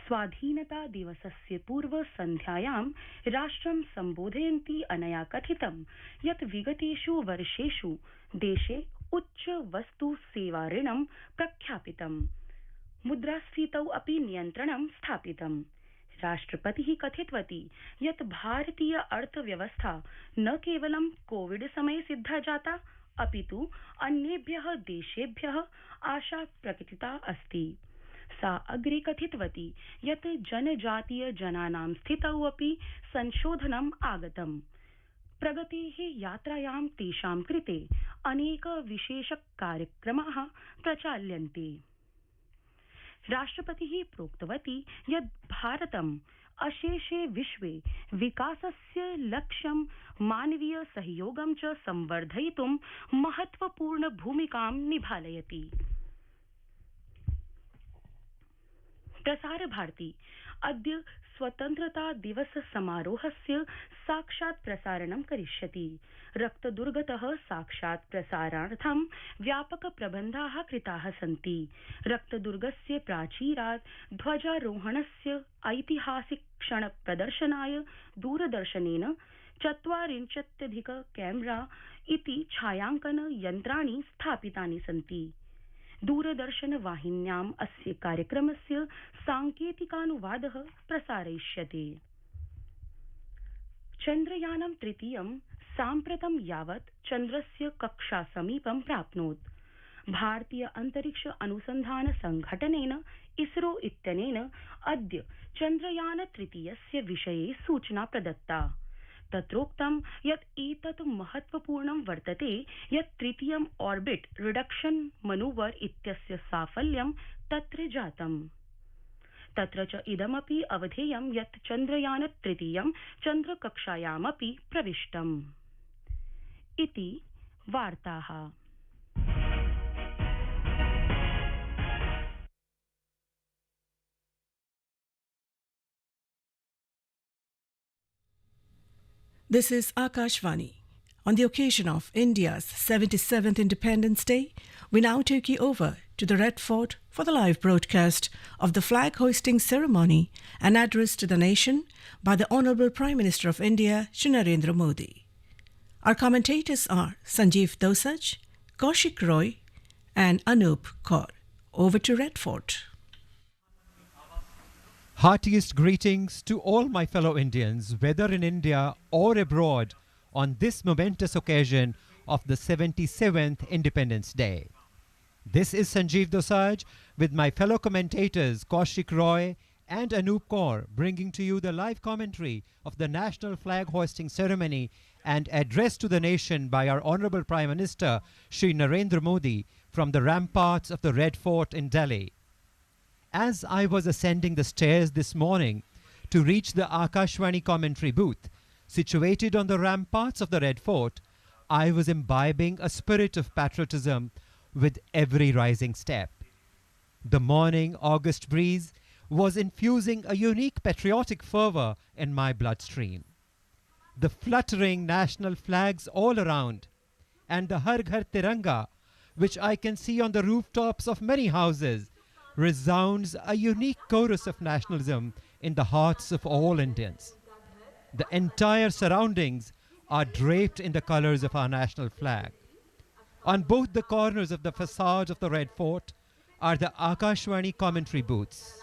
स्वाधीनता दिवसस्य पूर्व सन्ध्यायां राष्ट्रं सम्बोधयन्ती अनया कथितं यत् विगतेषु वर्षेषु देशे उच्च वस्तु सेवा ऋणं प्रख्यापितम्, मुद्रास्फीतौ अपि नियन्त्रणं स्थापितम्। राष्ट्रपतिः कथितवती यत् भारतीय अर्थव्यवस्था न केवलं कोविड समये सिद्धा जाता, अपितु अन्येभ्यः देशेभ्यः आशा प्रकटिता अस्ति। सा अग्रे कथितवती यत् जनजातीय जनानां स्थितौ अपि संशोधनम् आगतम्। प्रगतेः यात्रायां तेषां कृते अनेक विशेष कार्यक्रमाः प्रचाल्यन्ते। राष्ट्रपतिः प्रोक्तवती यत् भारतम् अशेषे विश्वे विकासस्य लक्ष्यं मानवीय सहयोगं च संवर्धयितुं महत्वपूर्ण भूमिकां निभालयति। प्रसार भारती अद्य स्वतन्त्रता दिवस समारोहस्य साक्षात् प्रसारणं करिष्यति। रक्तदुर्गतः साक्षात् प्रसारणार्थं व्यापक प्रबन्धाः कृताः सन्ति। रक्तदुर्गस्य प्राचीरात् ध्वजारोहणस्य ऐतिहासिक क्षण प्रदर्शनाय दूरदर्शनेन 40 कैमरा इति छायांकन यन्त्राणि स्थापितानि सन्ति। दूरदर्शन वाहिन्याम् अस्य कार्यक्रमस्य सांकेतिकानुवादः प्रसारयिष्यते। चन्द्रयानं तृतीयं साम्प्रतं यावत् चन्द्रस्य कक्षा समीपं प्राप्नोत्। भारतीय अंतरिक्ष अनुसंधान संघटनेन इसरो इत्यनेन अद्य चन्द्रयान तृतीयस्य विषये सूचना प्रदत्ता। तत्रोक्तं यत् एतत् महत्वपूर्णं वर्तते यत् तृतीयं ऑर्बिट रिडक्शन मनूवर इत्यस्य साफल्यं तत्र जातम्। तत्र च इदमपि अवधेयं यत् चन्द्रयान तृतीयं चन्द्रकक्षायामपि प्रविष्टम् इति वार्ताः। This is Akashvani. On the occasion of India's 77th Independence Day, we now take you over to the Red Fort for the live broadcast of the flag hoisting ceremony and address to the nation by the Honorable Prime Minister of India, Shri Narendra Modi. Our commentators are Sanjeev Dosaj, Kaushik Roy, and Anup Kaur. Over to Red Fort. Heartiest greetings to all my fellow Indians, whether in India or abroad, on this momentous occasion of the 77th Independence Day. This is Sanjeev Dosaj with my fellow commentators Kaushik Roy and Anup Kaur, bringing to you the live commentary of the national flag hoisting ceremony and address to the nation by our Honorable Prime Minister Shri Narendra Modi from the ramparts of the Red Fort in Delhi. As I was ascending the stairs this morning to reach the AKASHVANI commentary booth situated on the ramparts of the Red Fort, I was imbibing a spirit of patriotism with every rising step. The morning August breeze was infusing a unique patriotic fervor in my bloodstream. The fluttering national flags all around and the Har Ghar Tiranga, which I can see on the rooftops of many houses, resounds a unique chorus of nationalism in the hearts of all Indians. The entire surroundings are draped in the colors of our national flag. On both the corners of the facade of the Red Fort are the AKASHVANI commentary booths.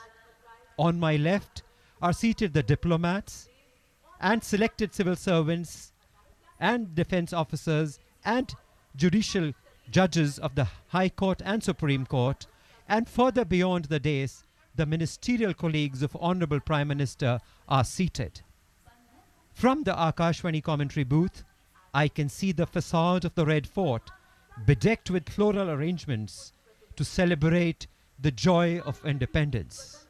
On my left are seated the diplomats and selected civil servants and defense officers and judicial judges of the High Court and Supreme Court, and further beyond the dais, the ministerial colleagues of Honorable Prime Minister are seated. From the AKASHVANI commentary booth, I can see the facade of the Red Fort bedecked with floral arrangements to celebrate the joy of independence.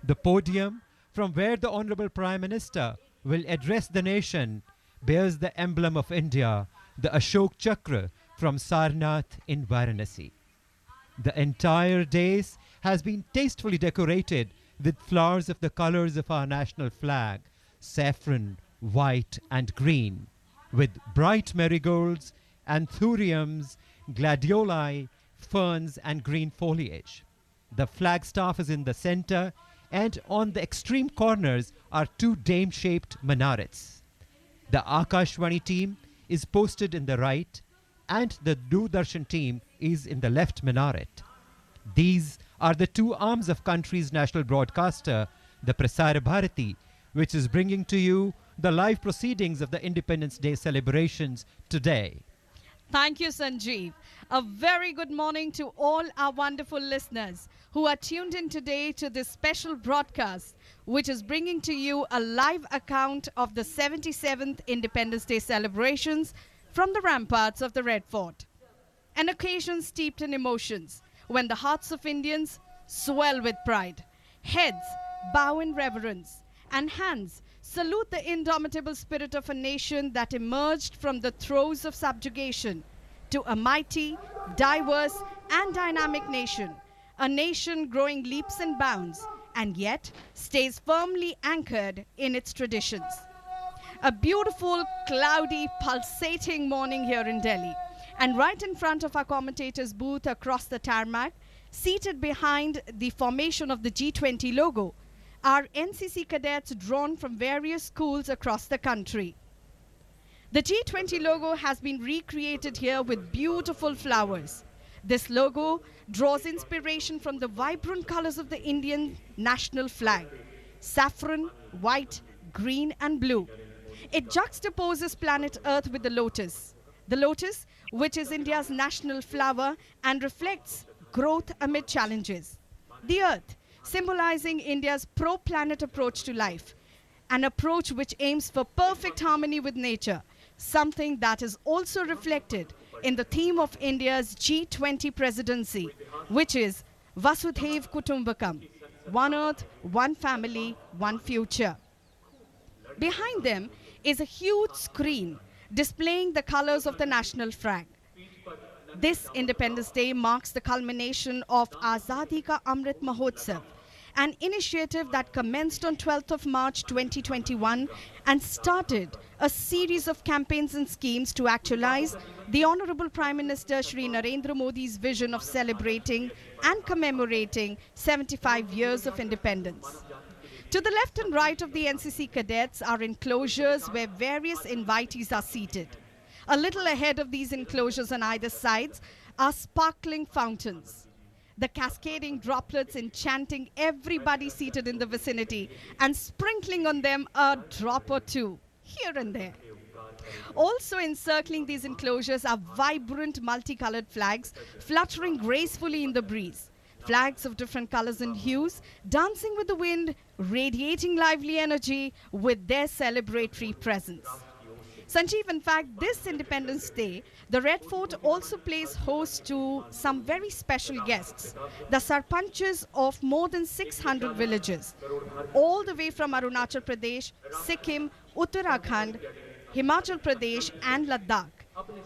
The podium from where the Honorable Prime Minister will address the nation bears the emblem of India, the Ashok Chakra from Sarnath in Varanasi. The entire dais has been tastefully decorated with flowers of the colors of our national flag, saffron, white and green, with bright marigolds, anthuriums, gladioli, ferns and green foliage. The flagstaff is in the center, and on the extreme corners are two dame-shaped minarets. The AKASHVANI team is posted in the right, and the Doordarshan team is in the left minaret. These are the two arms of country's national broadcaster, the Prasar Bharati, which is bringing to you the live proceedings of the Independence Day celebrations today. Thank you, Sanjeev. A very good morning to all our wonderful listeners who are tuned in today to this special broadcast, which is bringing to you a live account of the 77th Independence Day celebrations from the ramparts of the Red Fort. An occasion steeped in emotions when the hearts of Indians swell with pride, heads bow in reverence, and hands salute the indomitable spirit of a nation that emerged from the throes of subjugation to a mighty, diverse, and dynamic nation, a nation growing leaps and bounds, and yet stays firmly anchored in its traditions. A beautiful, cloudy, pulsating morning here in Delhi, and right in front of our commentators' booth across the tarmac, seated behind the formation of the G20 logo, are NCC cadets drawn from various schools across the country. The G20 logo has been recreated here with beautiful flowers. This logo draws inspiration from the vibrant colors of the Indian national flag, saffron, white, green and blue. It juxtaposes planet Earth with the lotus, which is India's national flower and reflects growth amid challenges. The Earth, symbolizing India's pro-planet approach to life, an approach which aims for perfect harmony with nature, something that is also reflected in the theme of India's G20 presidency, which is Vasudhaiv Kutumbakam, one Earth, one family, one future. Behind them is a huge screen displaying the colors of the national flag. This Independence Day marks the culmination of Azadi Ka Amrit Mahotsav, an initiative that commenced on 12th of March 2021 and started a series of campaigns and schemes to actualize the Honorable Prime Minister Shri Narendra Modi's vision of celebrating and commemorating 75 years of independence. To the left and right of the NCC cadets are enclosures where various invitees are seated. A little ahead of these enclosures on either sides are sparkling fountains, the cascading droplets enchanting everybody seated in the vicinity and sprinkling on them a drop or two here and there. Also encircling these enclosures are vibrant multicolored flags fluttering gracefully in the breeze. Flags of different colors and hues, dancing with the wind, radiating lively energy with their celebratory presence. Sanjeev, in fact, this Independence Day, the Red Fort also plays host to some very special guests, the sarpanches of more than 600 villages, all the way from Arunachal Pradesh, Sikkim, Uttarakhand, Himachal Pradesh and Ladakh.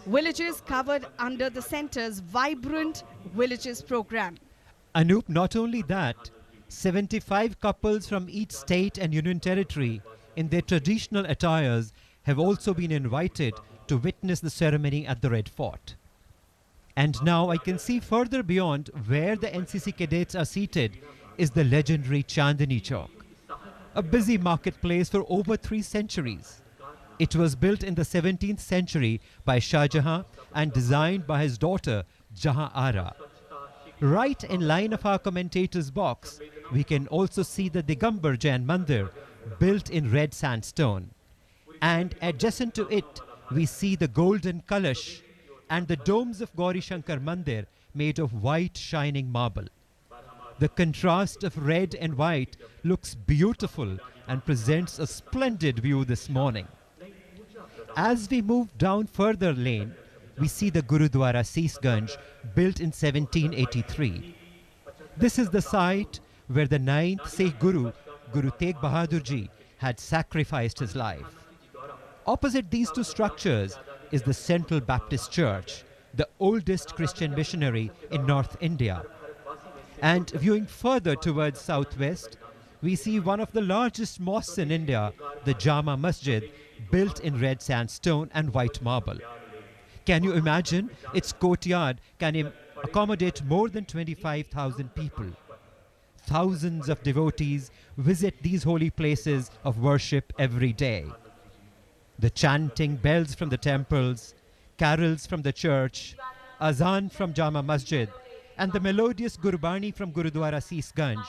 Villages covered under the centre's vibrant villages program. Anoop, not only that, 75 couples from each state and union territory in their traditional attires have also been invited to witness the ceremony at the Red Fort. And now I can see further beyond where the NCC cadets are seated is the legendary Chandni Chowk, a busy marketplace for over 3 centuries. It was built in the 17th century by Shah Jahan and designed by his daughter Jahan Ara. Right in line of our commentator's box, we can also see the Digambar Jain Mandir, built in red sandstone. And adjacent to it, we see the golden Kalash and the domes of Gauri Shankar Mandir made of white shining marble. The contrast of red and white looks beautiful and presents a splendid view this morning. As we move down further lane, we see the Gurudwara Seesganj, built in 1783. This is the site where the 9th Sikh Guru, Guru Tegh Bahadur Ji, had sacrificed his life. Opposite these two structures is the Central Baptist Church, the oldest Christian missionary in North India. And viewing further towards southwest, we see one of the largest mosques in India, the Jama Masjid, built in red sandstone and white marble. Can you imagine? Its courtyard can accommodate more than 25,000 people. Thousands of devotees visit these holy places of worship every day. The chanting bells from the temples, carols from the church, azan from Jama Masjid, and the melodious Gurbani from Gurudwara Seesganj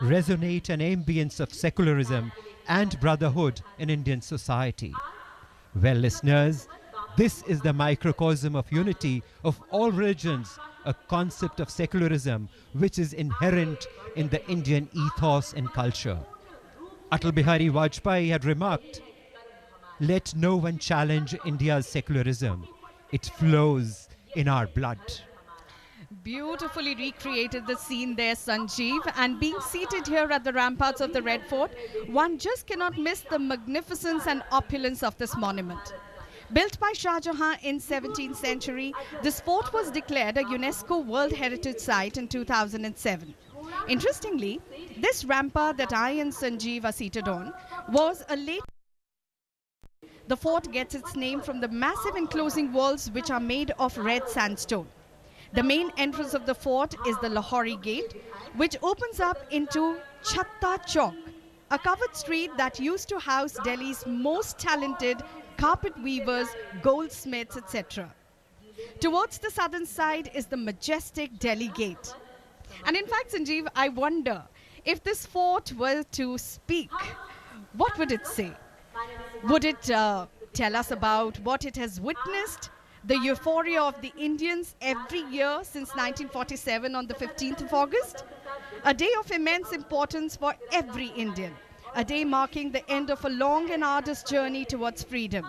resonate an ambience of secularism and brotherhood in Indian society. Well, listeners, this is the microcosm of unity of all religions, a concept of secularism which is inherent in the Indian ethos and culture. Atal Bihari Vajpayee had remarked, "Let no one challenge India's secularism. It flows in our blood." Beautifully recreated the scene there, Sanjeev. And being seated here at the ramparts of the Red Fort, one just cannot miss the magnificence and opulence of this monument. Built by Shah Jahan in 17th century, this fort was declared a UNESCO World Heritage Site in 2007. Interestingly, this rampart that I and Sanjeev are seated on was a late... The fort gets its name from the massive enclosing walls which are made of red sandstone. The main entrance of the fort is the Lahori Gate, which opens up into Chatta Chowk, a covered street that used to house Delhi's most talented carpet weavers, goldsmiths, etc. Towards the southern side is the majestic Delhi Gate. And in fact, Sanjeev, I wonder if this fort were to speak, what would it say? Would it tell us about what it has witnessed, the euphoria of the Indians every year since 1947 on the 15th of August? A day of immense importance for every Indian. A day marking the end of a long and arduous journey towards freedom.